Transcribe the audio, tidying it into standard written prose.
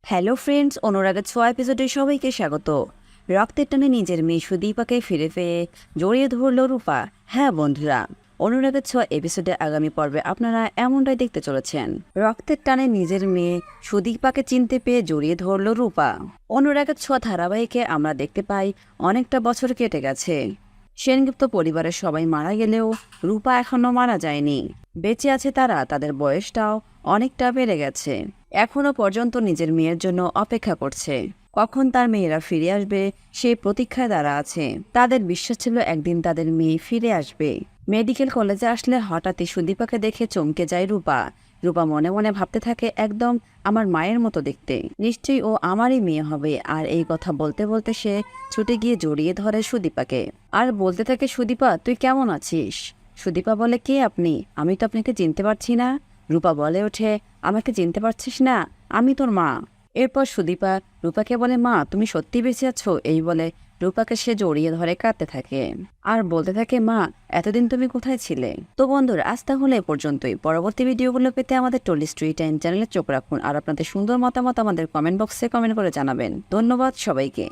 Hello friends, অনুরাগের ছোঁয়া এপিসোডে সবাইকে স্বাগত। রক্তের টানে নিজের মেয়ে সুদীপাকে ফিরে পেয়ে জড়িয়ে ধরল রূপা। হ্যাঁ বন্ধুরা, অনুরাগের ছোঁয়া এপিসোডে আগামী পর্বে আপনারা এমনটাই দেখতে চলেছেন। রক্তের টানে নিজের মেয়ে সুদীপাকে চিনতে পেয়ে জড়িয়ে ধরল রূপা। অনুরাগের ছোঁয়া ধারাবাহিকে আমরা দেখতে পাই অনেকটা বছর কেটে গেছে। সেনগুপ্ত পরিবারের সবাই মারা গেলেও রূপা এখনো মারা যায়নি। বেঁচে আছে তারা, তাদের বয়সটাও অনেকটা বেড়ে গেছে। এখনো পর্যন্ত নিজের মেয়ের জন্য অপেক্ষা করছে, কখন তার মেয়েরা ফিরে আসবে সেই প্রতীক্ষায় তারা আছে। তাদের বিশ্বাস ছিল একদিন তাদের মেয়ে ফিরে আসবে। মেডিকেল কলেজে আসলে হঠাৎই সুদীপাকে দেখে চমকে যায় রূপা। রূপা মনে মনে ভাবতে থাকে, একদম আমার মায়ের মতো দেখতে, নিশ্চয়ই ও আমারই মেয়ে হবে। আর এই কথা বলতে বলতে সে ছুটে গিয়ে জড়িয়ে ধরে সুদীপাকে আর বলতে থাকে, সুদীপা তুই কেমন আছিস? সুদীপা বলে, কে আপনি? আমি তো আপনাকে চিনতে পারছি না। রূপা বলে ওঠে, আমাকে চিনতে পারছিস না? আমি তোর মা। এরপর সুদীপা রূপাকে বলে, মা তুমি সত্যি বেঁচে আছো? এই বলে রূপাকে সে জড়িয়ে ধরে কাঁদতে থাকে আর বলতে থাকে, মা এতদিন তুমি কোথায় ছিলে? তো বন্ধুরা, আজ তাহলে এ পর্যন্তই। পরবর্তী ভিডিওগুলো পেতে আমাদের টলি স্টোরি টাইম চ্যানেলে চোখ রাখুন আর আপনাদের সুন্দর মতামত আমাদের কমেন্ট বক্সে কমেন্ট করে জানাবেন। ধন্যবাদ সবাইকে।